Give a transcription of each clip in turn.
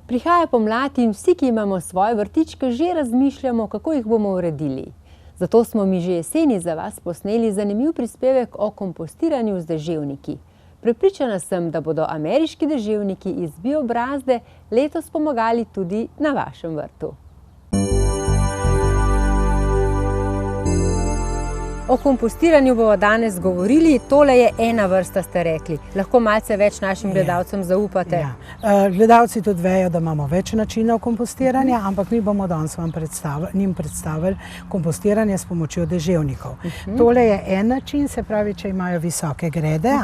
Prihaja pomlad in vsi, ki imamo svoje vrtičke, že razmišljamo, kako jih bomo uredili. Zato smo mi že jeseni za vas posneli zanimiv prispevek o kompostiranju z deževniki. Prepričana sem, da bodo ameriški deževniki iz Biobrazde letos pomagali tudi na vašem vrtu. O kompostiranju bomo danes govorili. Tole je ena vrsta, ste rekli. Lahko malce več našim gledalcem zaupate? Ja. Gledalci tudi vejo, da imamo več načinov kompostiranja, ampak mi bomo danes njim predstavili kompostiranje s pomočjo deževnikov. Tole je en način, se pravi, če imajo visoke grede,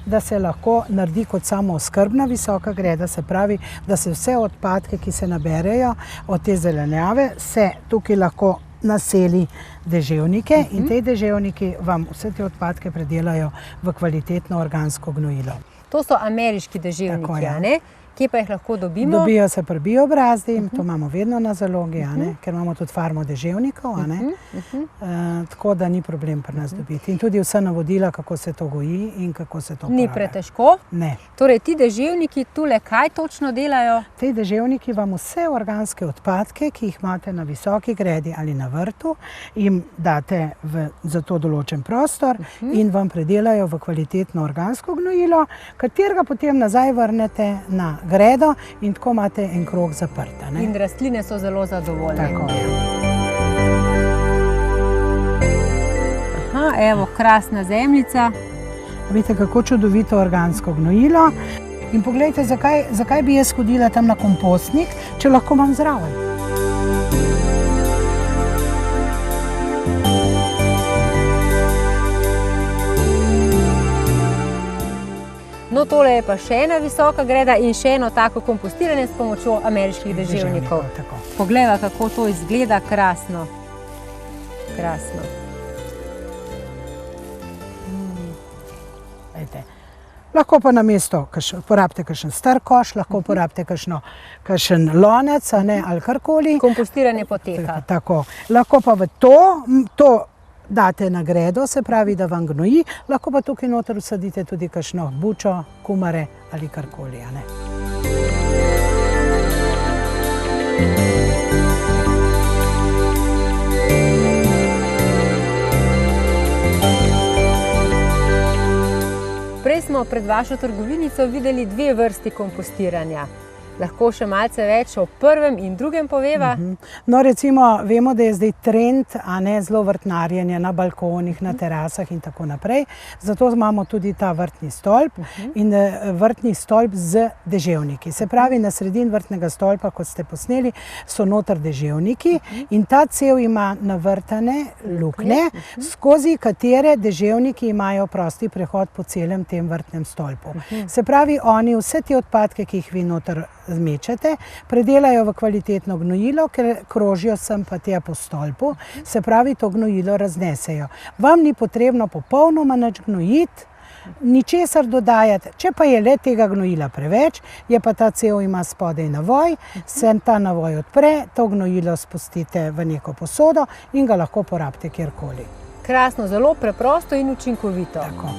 da se lahko naredi kot samooskrbna visoka greda, se pravi, da se vse odpadke, ki se naberejo od te zelenjave, se tukaj lahko naseli deževnike in te deževniki vam vse te odpadke predelajo v kvalitetno organsko gnojilo. To so ameriški deževniki, a ne? Kje pa jih lahko dobimo? Dobijo se pri Biobrazdi, to imamo vedno na zalogi, ker imamo tudi farmo deževnikov, tako da ni problem pri nas dobiti. In tudi vsa navodila, kako se to goji in kako se to uporablja. Ni pretežko? Ne. Torej, ti deževniki tule kaj točno delajo? Te deževniki vam vse organske odpadke, ki jih imate na visoki gredi ali na vrtu, jim date za to določen prostor in vam predelajo v kvalitetno organsko gnojilo, katerega potem nazaj vrnete na gredo in tako imate en krog zaprt. In rastline so zelo zadovoljne. Tako je. Aha, evo, krasna zemljica. Vidite, kako čudovito organsko gnojilo. In poglejte, zakaj bi jaz hodila tam na kompostnik, če lahko imam zraven. No, tole je pa še ena visoka greda in še eno tako kompostiranje s pomočjo ameriških deževnikov. Poglejva, kako to izgleda, krasno. Krasno. Lahko pa namesto porabite kakšen star koš, lahko porabite kakšen lonec ali karkoli. Kompostiranje poteka. Tako. Lahko pa v to date na gredo, se pravi, da vam gnoji, lahko pa tukaj noter usadite tudi kakšno bučo, kumare ali karkoli. Prej smo pred vašo trgovinico videli dve vrsti kompostiranja. Lahko še malce več o prvem in drugem poveva? No, recimo, vemo, da je zdaj trend, zelo vrtnarjenje na balkonih, na terasah in tako naprej. Zato imamo tudi ta vrtni stolp in vrtni stolp z deževniki. Se pravi, na sredini vrtnega stolpa, kot ste posneli, so noter deževniki in ta cev ima navrtane luknje, skozi katere deževniki imajo prosti prehod po celem tem vrtnem stolpu. Se pravi, oni vse te odpadke, ki jih vi noter zmečete, predelajo v kvalitetno gnojilo, ker krožijo sem pa tja po stolpu, se pravi, to gnojilo raznesejo. Vam ni potrebno popolnoma nič gnojiti, ničesar dodajati. Če pa je le tega gnojila preveč, je pa ta cev ima spodaj navoj, se ta navoj odpre, to gnojilo spustite v neko posodo in ga lahko porabite kjerkoli. Krasno, zelo preprosto in učinkovito. Tako.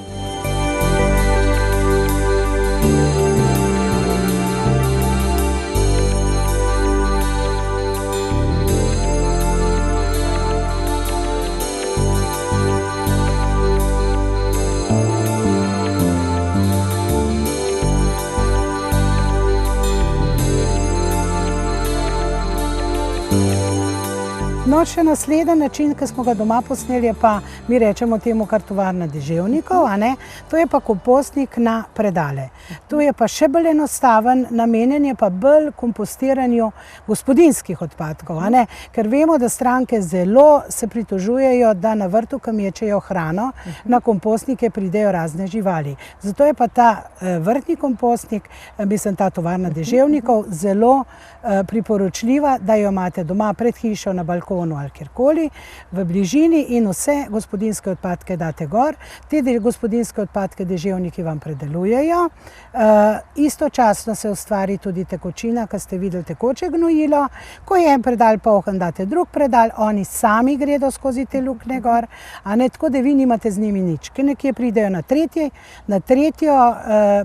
No, še naslednji način, ki smo ga doma posneli, je pa, mi rečemo temu kar tovarna deževnikov, to je pa kompostnik na predale. To je pa še bolj enostaven, namenjen je pa bolj kompostiranju gospodinjskih odpadkov, ker vemo, da stranke zelo se pritožujejo, da na vrtu, ki mečejo hrano, na kompostnike pridejo razne živali. Zato je pa ta vrtni kompostnik, ta tovarna deževnikov, zelo priporočljiva, da jo imate doma pred hišo, na balkonu, salonu ali kjerkoli v bližini in vse gospodinjske odpadke date gor. Te gospodinjske odpadke deževniki vam predelujejo. Istočasno se ustvari tudi tekočina, ki ste videli tekoče gnojilo. Ko je en predal poln, date drug predal, oni sami gredo skozi te luknje gor, a ne tako, da vi nimate z njimi nič. Ki nekje pridejo na tretjo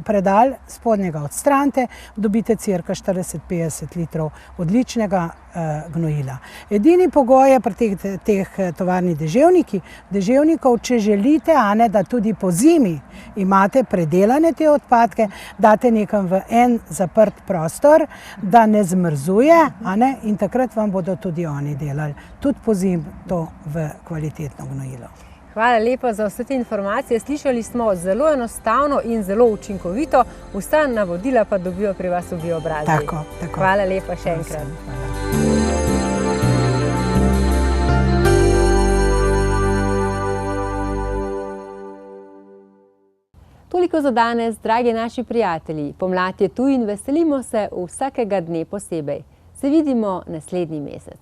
predal, spodnjega odstranite, dobite cirka 40-50 litrov odličnega gnojila. Edini pogoj je pri teh tovarnih deževnikov, če želite, da tudi po zimi imate predelane te odpadke, date nekam v en zaprt prostor, da ne zmrzuje, in takrat vam bodo tudi oni delali, tudi po zimi to v kvalitetno gnojilo. Hvala lepa za vse te informacije. Slišali smo zelo enostavno in zelo učinkovito, vsa navodila pa dobijo pri vas v Biobrazi. Tako. Hvala lepa še enkrat. Toliko za danes, dragi naši prijatelji. Pomlad je tu in veselimo se vsakega dne posebej. Se vidimo naslednji mesec.